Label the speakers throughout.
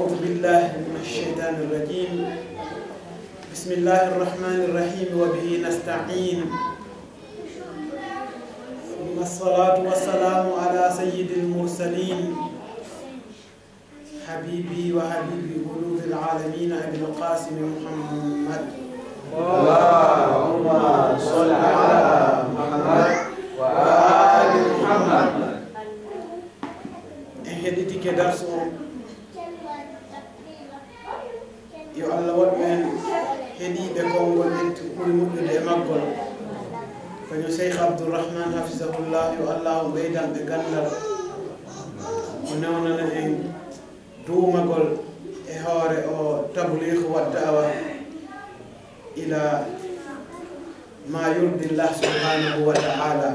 Speaker 1: أعوذ بالله من الشيطان الرجيم. بسم الله الرحمن الرحيم وبه نستعين. ثم الصلاة والسلام على سيد المرسلين حبيبي وحبيب قلوب العالمين أبي القاسم محمد.
Speaker 2: اللهم صل على محمد وآل محمد.
Speaker 1: هديتك درس yo Allah waɗu en heeɗiɓe konngol ɓe ɓuri moƴƴude e maggol kañum Cheikh Abdourahmane hafisahullah yo Allah ɓeydanɓe gandal o newnana en duumagol e hoore o tabligh wa da'wa ila ma yurdillah subhanahu wa ta'ala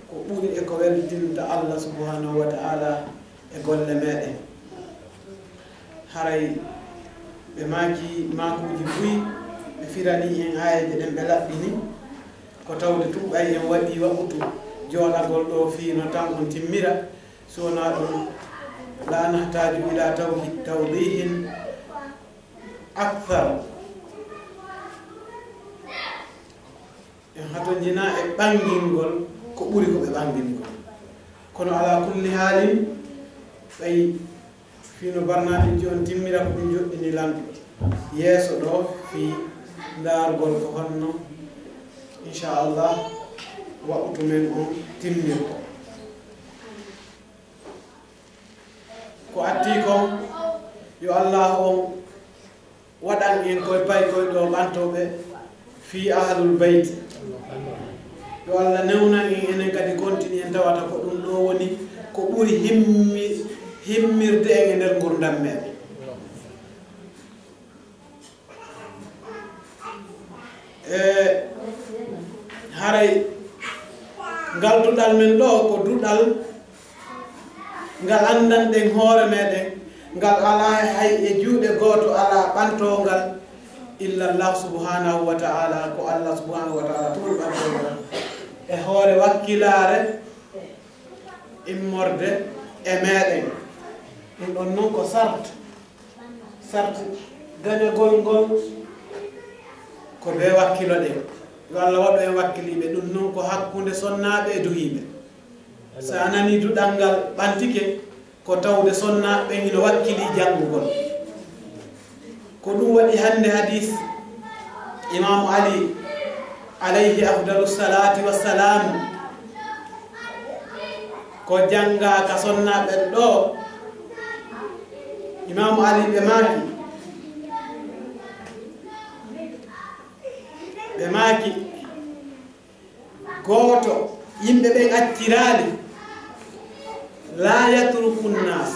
Speaker 1: ko ɓuri e ko weldinta Allah subhanahu wa ta'ala e golle meɗen. haray ɓe maaki maakuuji buyi ɓe firani en aayeje ɗen ɓe laɓɓini ko tawde tuɓɓay en waɗi waɓutu jooɗagol ɗo fiino tan on timmira so wonaa ɗum la nahtaju ila tawdihin akthar en hatojina e ɓangingol ko ɓuri ko ɓe ɓangingol kono ala kulli haalin ɓay fino barnaɗi on timmira ko ɗum joɗɗini lamɗo yeeso ɗo fi ndaargol ko honno inchallah waɓutu men on timmir ko atti kon yo Allah on waɗan en koye pay koye ɗo ɓantoɓe fi ahlul bayt yo Allah newnan en enen kadi continue en tawata ko ɗum ɗo woni ko ɓuri himmirde en e nder gurdam meɗen. Haray ngal duɗal men ɗo ko duɗal ngal andanɗen hoore meɗen ngal ala hay e juuɗe gooto ala ɓantongal illa Allah subhanahu wa ta'ala ko Allah subhanahu wa ta'ala tuuri ɓantongal e hoore wakkilare immorde e meɗen. ɗum ɗon noon ko sart gañagol ngol ko be wakkilo ɗen yo Allah waɗu en wakkiliɓe ɗum noon ko hakkunde sonnaɓe e duhiɓe. so a nani duɗal ngal ɓantike ko tawde sonnaɓe hino wakkili janngugol ko ɗum waɗi hande hadis imamu Ali alayhi afdalu salati wassalam ko janga ka sonnaɓe ɗo imamu Ali ɓe maaki gooto yimɓe ɓen accirali la yatruku nnas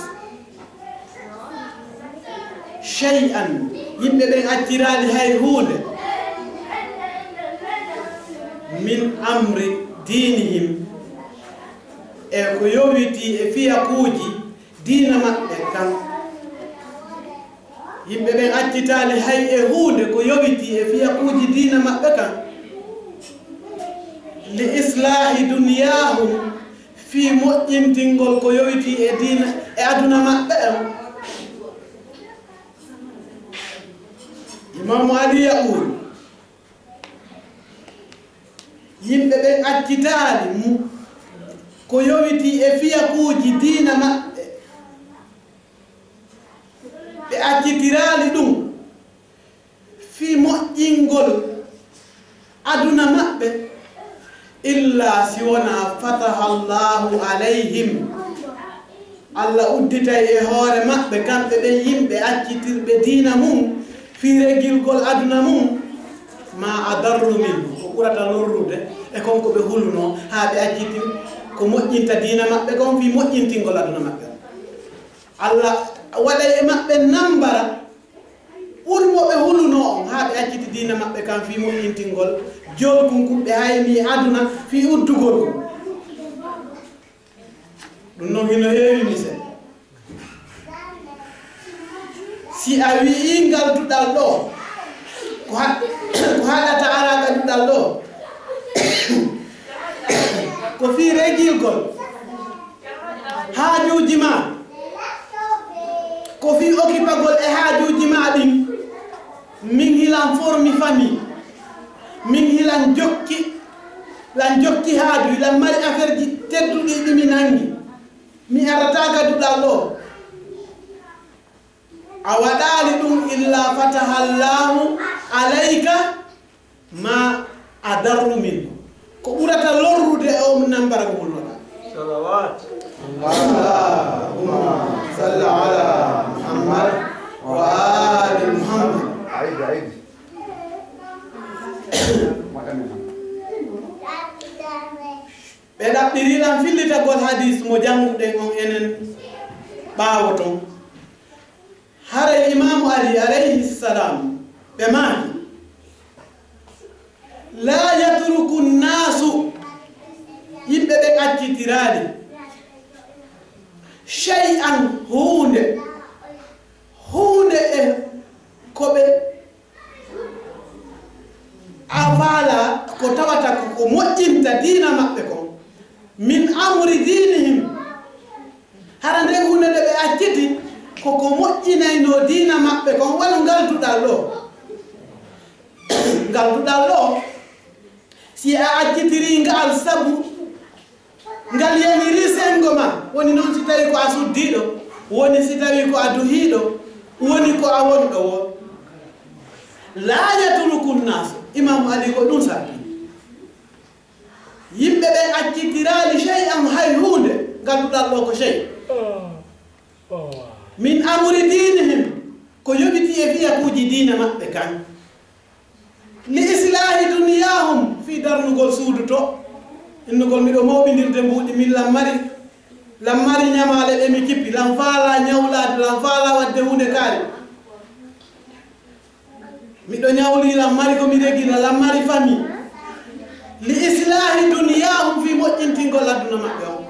Speaker 1: shay'an yimɓe ɓen accirali hay hunde min amri dinihim e ko yowiti e fiyakuuji diina maɓɓe kan yimɓe ɓen accitali hay e hunde ko yowiti e fiyakuuji diina maɓɓe kan li islahi duniyahum fi moƴƴintingol ko yowiti e diina e aduna maɓɓe en. Imamu Ali yaqul yimɓe ɓen accitali ko yowiti e fiyakuuji diina maɓɓe ɓe accitirali ɗum fi moƴƴingol aduna maɓɓe illa si wona fataha Allahu alayhim Allah udditay e hoore maɓɓe kamɓe ɓen yimɓe accitirɓe diina mum fi regilgol aduna mum ma adarru min ko ɓurata lorrude e konko ɓe hulluno haa ɓe accitir ko moƴƴinta diina maɓɓe kon fi moƴƴintingol aduna maɓɓe. Allah waɗay e maɓɓe nambara ɓurmo ɓe huluno on haa ɓe acciti diina maɓɓe kan fi moƴƴintingol jolkum kum ɓe hayni aduna fi uddugol kum ɗum noon hino heewi mise si a wii ngal duɗal ɗo ko haɗata araga duɗal ɗo ko fi regilgol haajuji ma lan formi famille min hilan jokki haaju lan mari affaire ji tedduɗi ɗimi nangi mi arata gaduɗal ɗo a waɗali ɗum illa fataha llahu alayka ma adarru min ko ɓurata lorrude o nambara ko wulnoɗa
Speaker 2: salawat
Speaker 1: allahumma salli ala muhammad wa ali muhammad
Speaker 2: عيد
Speaker 1: ɓe ɗaɓɓirilan fillitagol hadis mo janguɗen on enen ɓaawo ton hara imamu ali alayhi salam ɓe maaki la yatruku nnasu yimɓe ɓe accitiraali shay'an hunde e ko ɓe afala ko tawata ko moƴƴinta diina maɓɓe kon min amri dinihim hara nde hunde nde ɓe acciti koko moƴƴinayno diina maɓɓe kon wano ngalduɗal ɗo si a accitiri ngal sabu ngal yaniri sengo ma woni noon si tawi ko a suddiɗo woni si tawi ko a duhiɗo woni ko a wonɗo wo la yatruku nnasu imamu ali ko ɗum sappi yimɓe ɓen accitirali chey am hay hunde ngalduɗal ɗo ko chey min amri dinihim ko yoɓiti e fiyakuji diina maɓɓe kan li islahi duniyahum fi darnugol suudu to innugol miɗo mawɓindirde mbuuɗi min lammari ñamale ɗe mi kippi lam faala ñawlade lam faala wadde hunde kaari miɗo ñawli lammari komi regina lammari famille li islahi duniyahum fi moƴƴintingol adduna maɓɓe on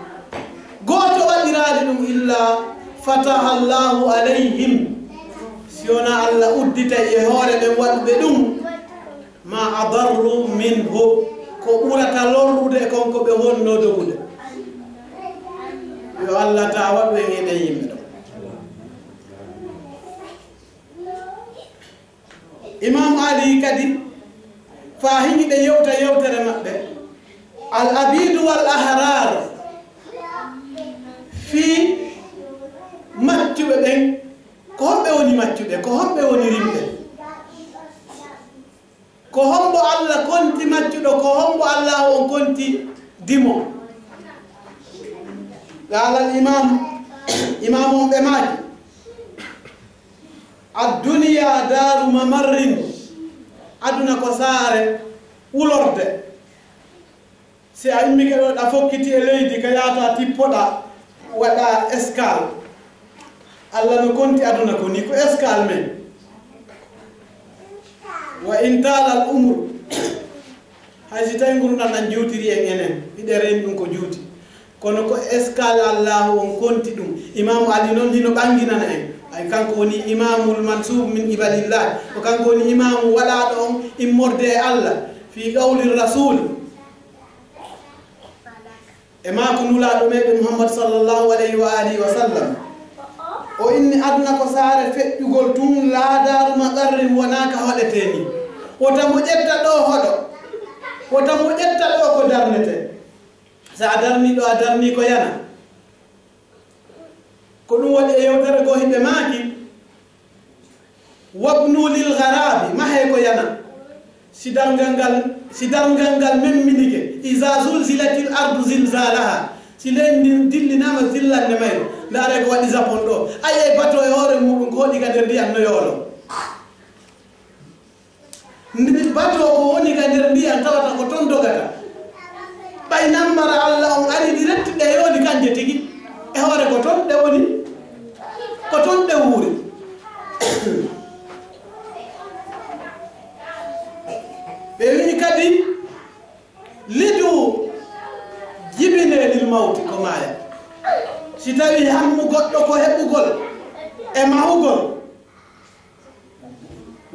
Speaker 1: gooto waɗirali ɗum illa fataha llahu alayhim si wona allah uddita e hoore ɓen waɗuɓe ɗum ma adarru minhu ko ɓurata lorrude e konko ɓe wonno dogude yo allah ta waɗu en eɗen yimɓe ɗo imam ali kadi fa hiñiɗe yewta yewtere maɓɓe al abidu wal ahrar fi maccuɓe ɓen ko homɓe woni maccuɓe ko homɓe woni rimɓe ko hombo allah konti maccuɗo ko hombo allah on konti dimo qala al imam on ɓe maaki adduniya daru mamarrin aduna ko saare wulorde si a immike ɗo ɗa fokkiti e leydi ka yata tippoɗa waɗa escale allah no konti aduna ko ni ko escale men wa in tala al umru hay si tawi ngurdam ɗan juutiri en enen hiɗe reni ɗum ko juuti kono ko escale allahu on konti ɗum imamu ali noon hino ɓanginana en ay kanko woni imamul mansub min ibadillah ko kanko woni imamu waɗaɗo on immorde e allah fi qawli rasul e mako nulaɗo meɗen muhammad sallllahu alayhi wa alihi wa sallam o inni aduna ko saare feƴƴugol tun laadaru maɓarrin wonaka hoɗeteni wotamo ƴetta ɗo hoɗo wotamo ƴetta ɗo ko darnete sa a darni ɗo a darni ko yana ko ɗum waɗi e yewtere go himɓe maaki wabnu lil garabi mahe ko yana si dargal ngal memminike iza zulzilatil ardu zilzalaha si leydi dillinama zillande mayro ndaare ko waɗi japon ɗo aye bato e hoore muɗum ko hoɗi ka nder ndiyam no yoolo bato ko woni ka nder ndiyam tawata ko ton dogata ɓay nammara allah on ari ɗi rettiɗe yooni kanje tigi e hoore ko ton ɗe woni ko ton ɗe wuuri ɓe wi kadi lidu jibine lil mawti ko maaya si tawi hammu goɗɗo ko heɓugol e mahugol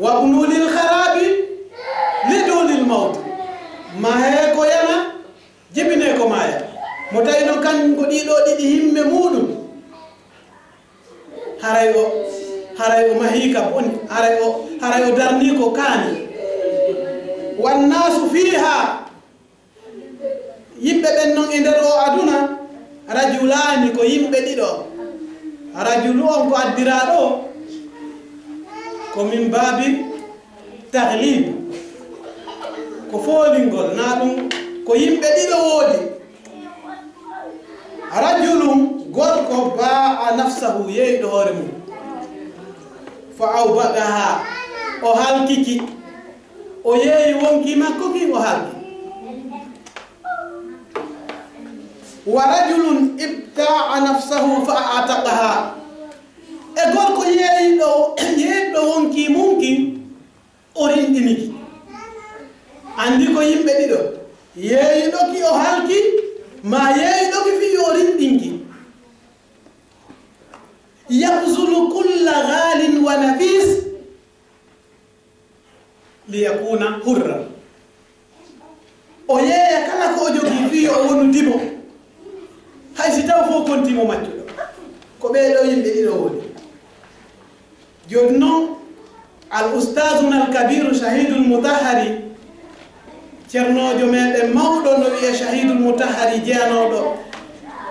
Speaker 1: wabnu lil harabi lidu lil mawti mahe ko yana jibine ko maaya mo tawi no kanko ɗiɗo ɗiɗi himme muɗum haray o mahika boni haray o darni ko kani wannasu fiha yimɓe ɓen noon e nder o aduna rajulani ko yimɓe ɗiɗo rajulu on ko addiraɗo ko min babi taglib ko foolingol na ɗum ko yimɓe ɗiɗo woodi rajulum gorko ba'a nafsahu yeyɗo hoore mum fa awbagaha o halkiki o yeeyi wonki makko ki o halki wa rajulun ibta'a nafsahu fa ataqaha e gorko yeeyiɗo wonki mumki o rinɗiniki andi ko yimɓe ɗiɗo yeeyiɗo ki o halki ma yeeyiɗo ki fi o rinɗinki yabzulu kulla ghalin wa nafis liyakuna hurra o yeeya kala ko o jogii fi o wonu dimo hay si taw fof kontimo maccuɗo ko ɓeeɗo yimɓe ɗiɗo woni joni noon al ustaduna al kabiru shahidul mutahari ceernojo meɗen mawɗo no wiye shahidul mutahari jeyanoɗo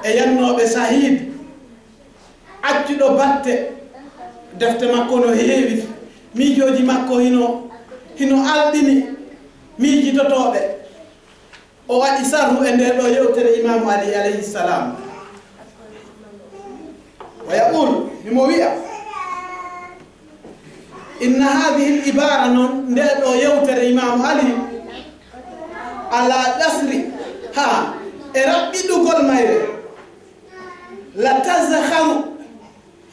Speaker 1: e yannoɓe sahid accuɗo batte defte makko no heewi miijoji makko hino alɗini miijitotoɓe o waɗi sarhu e nder ɗo yewtere imamu ali alayhi salam wa yaqul himo wiya inna hadihi l ibara noon nder ɗo yewtere imamu ali ala ɗasri ha e raɓɓiɗugol mayre la tazakharu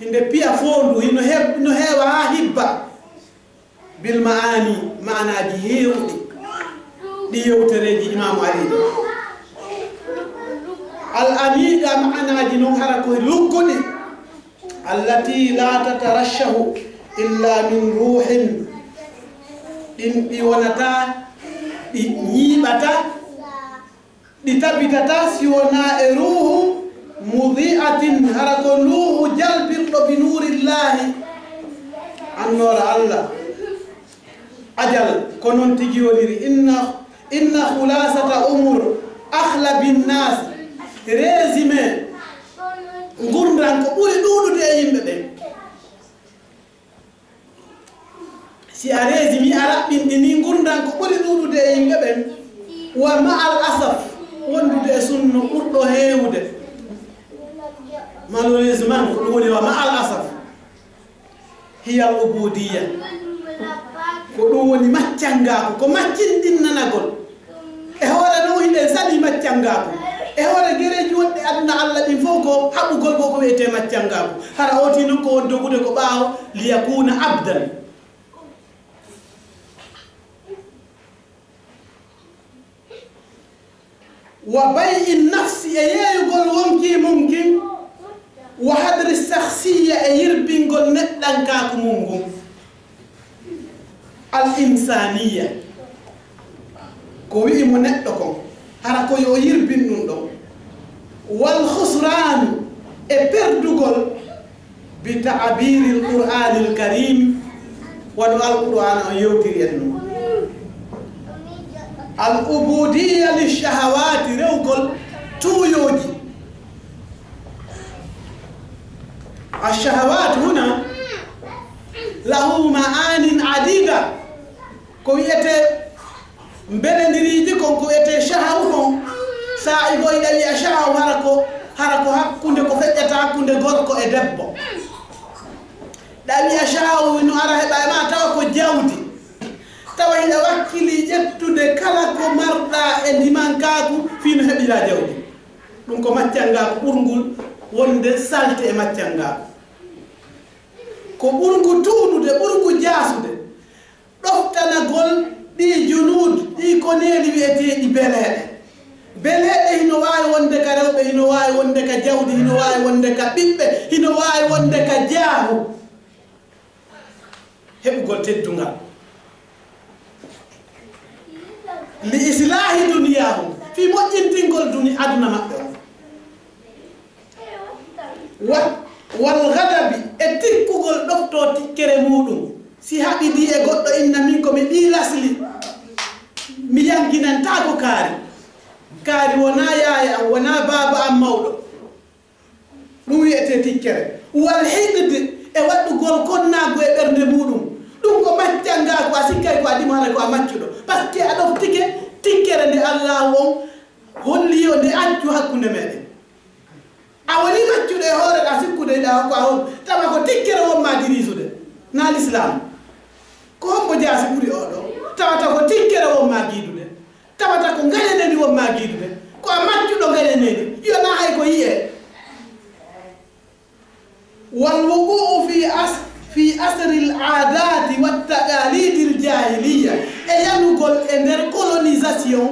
Speaker 1: hinde piya fondu hino heewa ha hibba bil maani manaji heewɗi ɗi yewtereji imamu ali ɗo al amiɗa manaji noon hara koye lugguɗi allati la tatarashahu illa min ruhin ɗin ɗi wonata ɗi ñiiɓata ɗi tabitata si wona e ruhu mudi'atin hara ko ruhu jalbirɗo bi nurillahi annora allah ajal ko noon tigi woniri inna khulasata umur akhla binnas résumé gurdan ko ɓuri ɗuɗude e yimɓe ɓen si a résumi a raɓɓinɗini gurdan ko ɓuri ɗuɗude e yimɓe ɓen wa ma al asaf wondude e sunno ɓurɗo heewude malheureusement ko ɗum woni wa ma al asaf hiya al ubudiyya ko ɗum woni maccangako ko maccinɗinnanagol e hoore no hiɗen saɗi maccangako e hoore gereji wonɗe aduna allah ɗin fof ko haɓugol ko wiyete maccangako hara oti noon ko won dogude ko ɓaawo liyakuna abdan wa bay'i nafsi e yeeyugol wonki mumkin wa hadri sahsiya e yirbingol neɗɗankako mum ngun al insaniya ko wi'imo neɗɗo kon hara ko yo yirbin ɗum ɗon wal khusranu e perdugol bi ta'biri l qur'ani l karim wano alqur'ana on yewtiri en ɗum al ubudiyya li shahawati rewgol tuuyoji الشهوات هنا له معان عديدة كويته مبلندريدي كون كويته شهوة سايبو إلى شهوة harako hakkunde ko feƴƴata hakkunde gorko e debbo ɗami a shahwa no ara heɓa e ma tawa ko jawdi tawa ina wakkili ƴettude kala ko marɗa e ndimankaku fino heɓira jawdi ɗum ko maccangaku ɓurngul wonde salte e maccangaku ko ɓurgu tuunude ɓurgu jaasude ɗoftanagol ɗi junud ɗi ko neeli wiyeteɗi beleɗe hino wawi wonde ka rewɓe hino wawi wonde ka jawdi hino wawi wonde ka ɓiɓɓe hino wawi wonde ka jaahu heɓugol teddungal li islahi duniyahum fi moƴƴintingol aduna maɓɓe o wal gadabi e tikkugol ɗofto tikkere muɗum si haɓidi e goɗɗo inna min komi ɗi lasli mi yankinantako kaari wona yaaya am wona baba am mawɗo ɗum wiyete tikkere wal hiqde e waɗɗugol konnago e ɓernde muɗum ɗum ko maccanga ko a sikkay ko a dimana ko a maccuɗo par ce que a ɗoftike tikkere nde Allah on holli yo nde accu hakkunde meɗen a woni maccuɗo e hoore ɗa sikkude ɗa ko a hon tawa ko tikkere wonma dirisude na l'islam ko hombo jaasi ɓuri oɗo tawata ko tikkere wonma giidude tawata ko gañaneni wonma giidude ko a maccuɗo gañaneni yona hay ko yiye والوقوع في أثر العادات والتقاليد الجاهلية ينقل إندر colonisation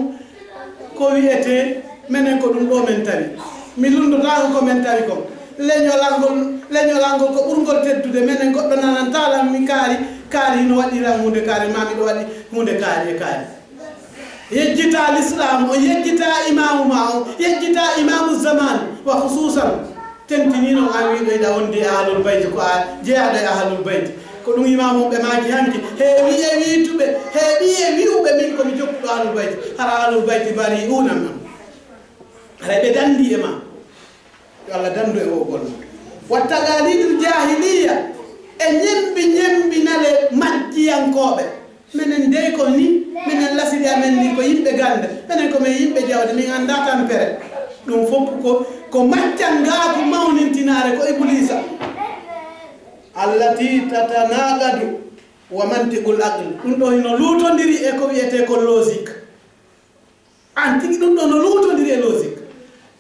Speaker 1: كويته من كودم دومنتاري ميلوندو تاغو كومنتاري كوم leñolangol ko ɓurgol teddude menen goɗɗo nanantala mi kaari no waɗira hunde kaari mami ɗo waɗi hunde kaari e kaari yejjita l'islam o yejjita imamu ma o yejjita imamu zaman wa khususan tentinino an wiɗo yiɗa wondi ahlul bayti ko a jeyaɗo e ahlul bayti ko ɗum imamuɓe maki hanki heewi e wiituɓe heeɓi e wi'uɓe min komi jokkuɗo ahlul bayti hara ahlul bayti bari unam am hara ɓe dandi e ma yo Allah dandu e wogol watta galidul jahiliya e ñembinale majjiyankoɓe minen dey ko ni minen lasiri amen ni ko yimɓe gande minen ko men yimɓe jawde min anda tampere ɗum fof ko maccangaku mawnintinare ko iblisa allati tatanagadu wa mantiqul aql ɗum ɗo no lutodiri e ko wiyete ko logique an tigi ɗum ɗo no lutodiri e logique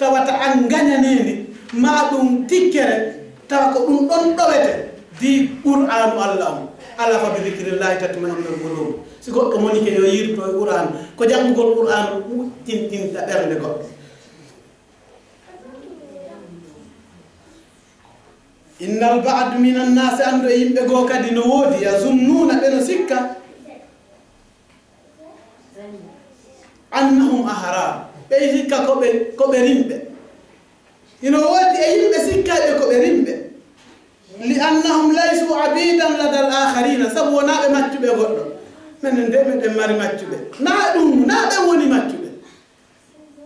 Speaker 1: tawata an gañanedi ma ɗum tikkere tawa ko ɗum ɗon ɗowete di qur'anu Allah o ala fa bi dhikrillahi tatma'innul qulub si goɗɗo monike yo yirto e qur'an ko janngugol qur'an tintinta ɓernde goɗɗo innal ba'd minan nas ando e yimɓe goo kadi no woodi yazunnuna ɓe no sikka annahum ahrar ɓe sikka koɓe rimɓe ino woodi e yimɓe sikkaɓe koɓe rimɓe li annahum laysu abidan lada al akharina sabu wonaɓe maccuɓe goɗɗo minen nde meɗen mari maccuɓe na ɗum na ɓe woni maccuɓe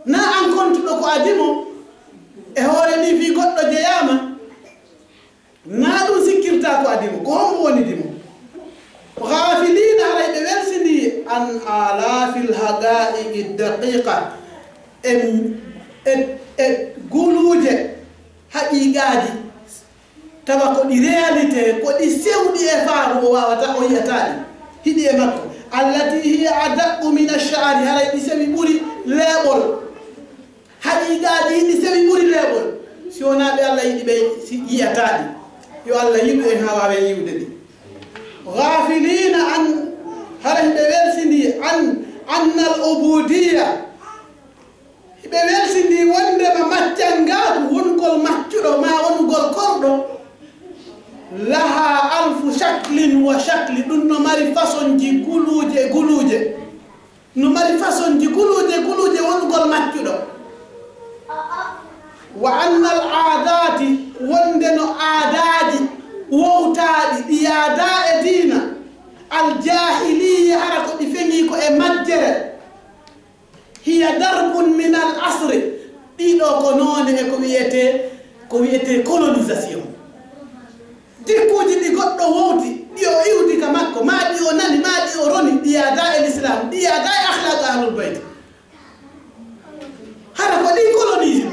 Speaker 1: na an kontuɗo ko adimo e hoore ni fi goɗɗo jeyama na ɗum sikkirta ko adimo ko hombo woni dimo ghafilina haray ɓe wersini an alafil haqa'iqi daqiqa e guluje haqiqaji tawa ko ɗi réalité ko ɗi sewɗi e faaru o wawata o yiyataɗi hiɗi e makko allati hiya adaqqu min ash-sha'ri haray ɗi sewi ɓuri leeɓol haqiqaji ɗi sewi ɓuri leeɓol si wonaɓe Allah yiɗi ɓe yiyataɗi yo Allah yiɗu en ha wawen yiwde ɗi ghafilina an haray ɓe wersini anna al ubudiyya ɓe wersini wondema maccangaku wongol maccuɗo ma wongol korɗo laha alfu shaklin wa shakli ɗum no mari façon ji guluje no mari façon ji guluje wongol maccuɗo wa anna al aadati wonde no aadaji wowtaɗi ɗi yaada e dina al jahiliya hara ko ɗi feŋi ko e majjere hiya darbun min al asri ɗiɗo ko noone e ko wiyete colonisation dikkuji ɗi goɗɗo wowti ɗi o iwdi ka makko ma ɗi o nani ma ɗi o roni ɗi yaada e l'islam ɗi yaada e ahlaq ahlul bayt hara ko ɗi colonise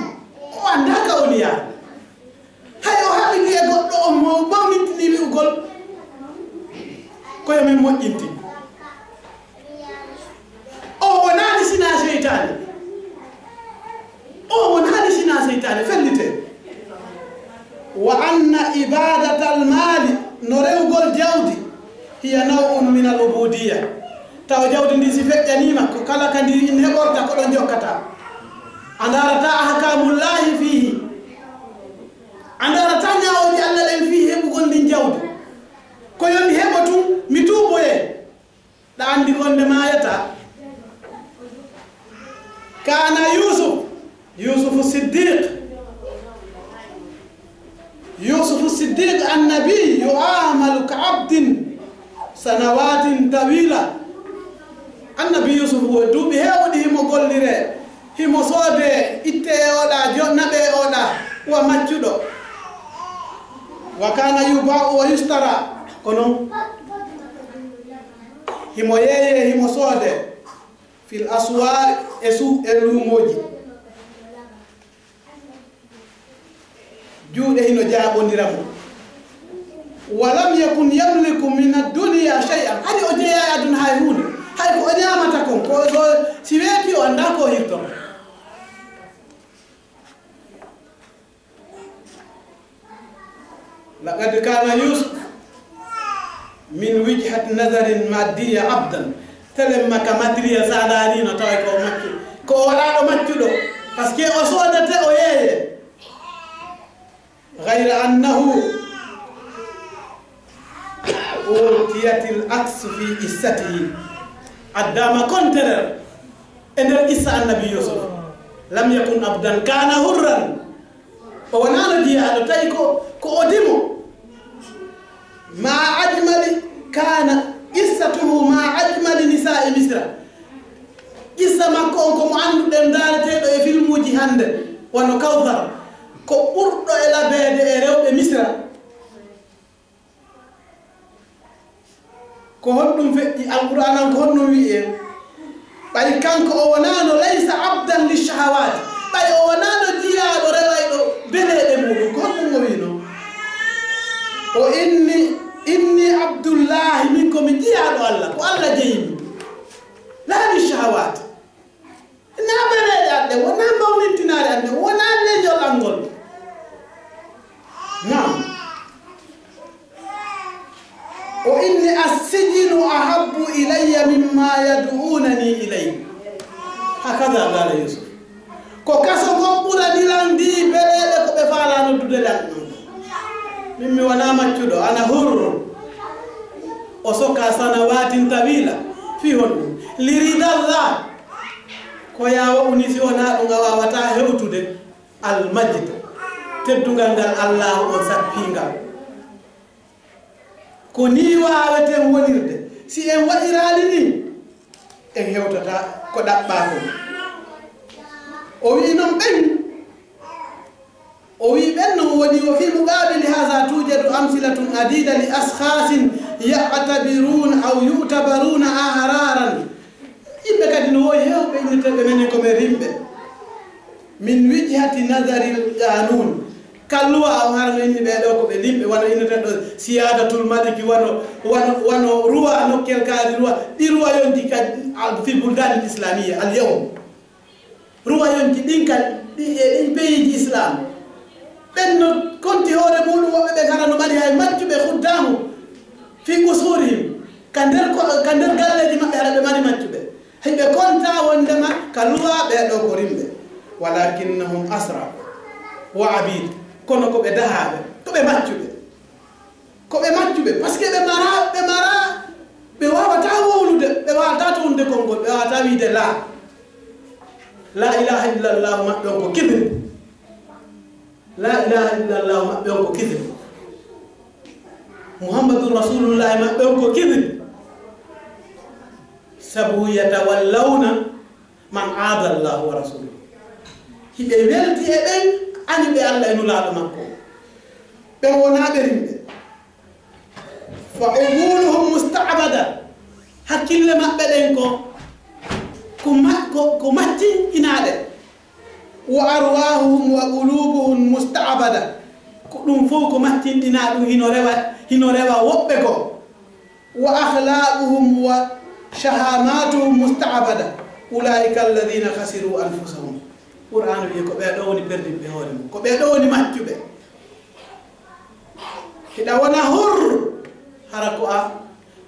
Speaker 1: o anda ka oni yaada hay o haɓini e goɗɗo o mo mawnintini wi'ugol koye men moƴƴinti o wonani sina seytane o wonani sina seytane fellite wa anna ibadata al mali no rewgol jawdi hiya naw'un min al ubudiyya taw jawdi ndi si feƴƴanima ko kala kadi in heɓorta ko ɗon jokkata andarata ahkamullahi fihi andarata ñawoji Allah ɗen fi heɓugol ndin jawdi ko yomi heɓa tum mi tuuboye ɗa andi gonde mayata kana yusuf siddiq يوسف الصديق النبي يعامل كعبد سنوات طويلة. النبي يوسف ودوبي هودي مقول لي هي صوبة إتى أولا جنبه أولا ومجدو وكان يباع ويشترى كنو هي صوبة في الأسواق اسوق الوموجي جود إنه جابوا نرمو ولم يكن يملك من الدنيا شيئا. هذه أجياء أدن هايهون هاي كو أنيامتكم كو سيبيكي وأنداكو هيرتم. لقد كان يوسف من وجهة نظر مادية عبدا تلما كماتريا سادارين توي كو مكي كو ولا مكيدو باسكي أصودته أويه غير أنه أوتيت العكس في قصته. عندما كنتر إن قصة النبي يوسف لم يكن عبدا كان حرا ونحن جياد تايكو كوديمو ما أجمل كان قصته ما أجمل نساء مصر. قصة ما كونكم عند دندارتي في الموجي هند ونكوثر ko ɓurɗo e labeede e rewɓe misra ko honɗum feƴƴi alqur'anan ko honɗum wi'i en ɓay kanko o wonaano laysa abdan lishahawati ɓay o wonaano jiyaaɗo rewayɗo beleeɗe muɗum ko honɗum o wiino o inni abdullahi min komi jiyaaɗo allah ko allah jeyimi laa lishahawati na beleeɗe anɗe wona mawnintinaare anɗe wona leñol angol. نعم وإني السجن أحب إلي مما يدعونني إليه. هكذا قال يوسف كو كاسو غومبولا ديلاندي بلede ko be falano dudelan mimmi wana maccudo ana hurru o soka sanawatin tabila fi hon liridallah ko yawo unisi wona do ngawata hewtude al majid teddungal ngal Allah o sappingal ko ni wawete wonirde si en waɗirali ni en hewtata ko ɗaɓɓa ko o wi non ɓen o wi ɓen non woni o fi muqabili haha tujadu amsilatun adida li ashkhasin ya'tabiruna aw yu'tabaruna ahraran. yimɓe kadi no wowi hewɓe inniteɓe menen koɓe rimɓe min wijhati nadari l qanun kalluwa o harno inni ɓeɗo koɓe limɓe wano inneteɗo siyadatul maliki wano ruwa nokkel kaari ruwa ɗi ruwayonji kadi fi buldani l islamia al yawm ruwayonji ɗin kadi ɗin pays ji islam ɓen no konti hoore muɗum woɓɓe ɓe kala no mbaɗi hay maccuɓe huddamu fi usurihim ka nder galleji maɓɓe haɗa ɓe mari maccuɓe hayɓe konta wondema kalluwa ɓeɗo ko rimɓe walakinnahum asra wa abid kono ko ɓe dahaɓe ko ɓe maccuɓe par ce que ɓe mara ɓe wawata wowlude ɓe wawata townde konngol ɓe wawata wiide la ilaha illallah maɓɓe on ko kidri la ilaha illallah maɓɓe on ko kidri muhammadun rasulullahi maɓɓe on ko kidri sabu yatawallawna man aada Allah wa rasuluhu hiɓe welti e ɓen ani ɓe Allah e nulaaɗo makko ɓen wonaaɓe rimɓe fa umuluhum mustabada hakkille maɓɓe ɗen ko maccinɗinaaɗe wa arwahuhum wa qulubuhum mustabada ko ɗum fof ko maccinɗinaa ɗum hino rewa woɓɓe ko wa akhlaquhum wa shahamatuhum mustabada ulaika alladina khasiru anfusahum. Qur'an wi ko ɓeɗo woni perdiɓe hoore mum ko ɓeɗo woni maccuɓe hiɗa wona hur hara ko a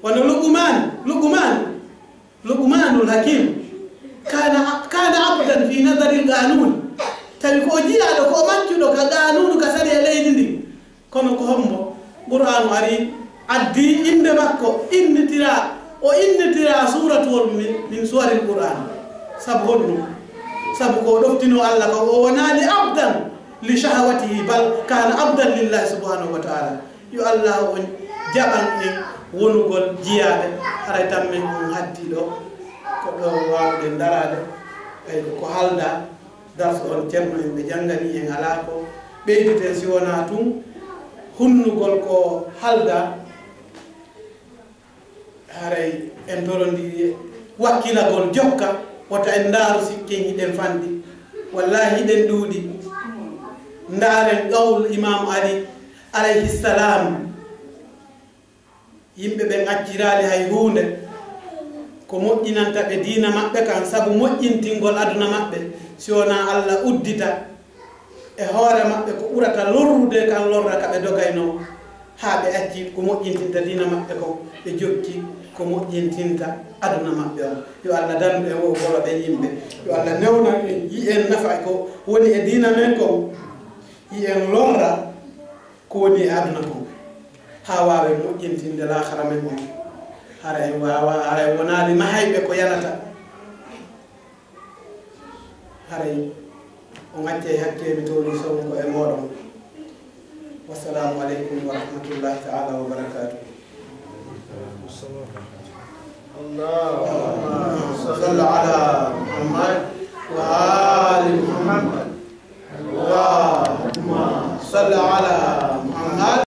Speaker 1: wono luqmanul hakim kana abdan fi nadari l qanun tawi ko jiyaɗo ko maccuɗo ka qanunu ka sari e leydi ndi kono ko hombo Qur'anu ari addi inde makko innitira suratuwol min suwari l Qur'an sabu honɗum sabu ko ɗoftino Allah ko o wonani abdan لشهوته بل كان عبدا لله سبحانه وتعالى يو الله on jabal en wonugol jiyaade haray tan men on haddi ɗo ko ɗo wawde darade ay ko halda darso on ceerno en ɓe janngani en ala ko ɓeyditen si wona tun hunnugol ko halda haray en torondiri wakkilagol jokka wota en ndaaru sikken hiɗen fanɗi wallahi hiɗen ɗuuɗi ndaaren qawlu imamu ali alayhi salam yimɓe ɓen acciraali hay huunde ko moƴƴinanta ɓe diina maɓɓe kan sabu moƴƴintingol aduna maɓɓe si wona allah uddita e hoore maɓɓe ko ɓurata lorrude kan lorra ka ɓe dogayno haa ɓe acci ko moƴƴintinta diina maɓɓe ko ɓe jokki ko moƴƴintinta aduna maɓɓe on yo allah dandu e wo golo ɓe yimɓe yo allah newna en yi en nafa ko woni e diina men ko yi en lorra ko woni e aduna ko haa waawe moƴƴintinde laahara men on hara en waawa haray wonaali mahayɓe ko yanata haray o ŋacce hakke mi towni sonko e mooɗon wassalamu aleykum wa rahmatullahi taala wa barakatuh اللهم صل على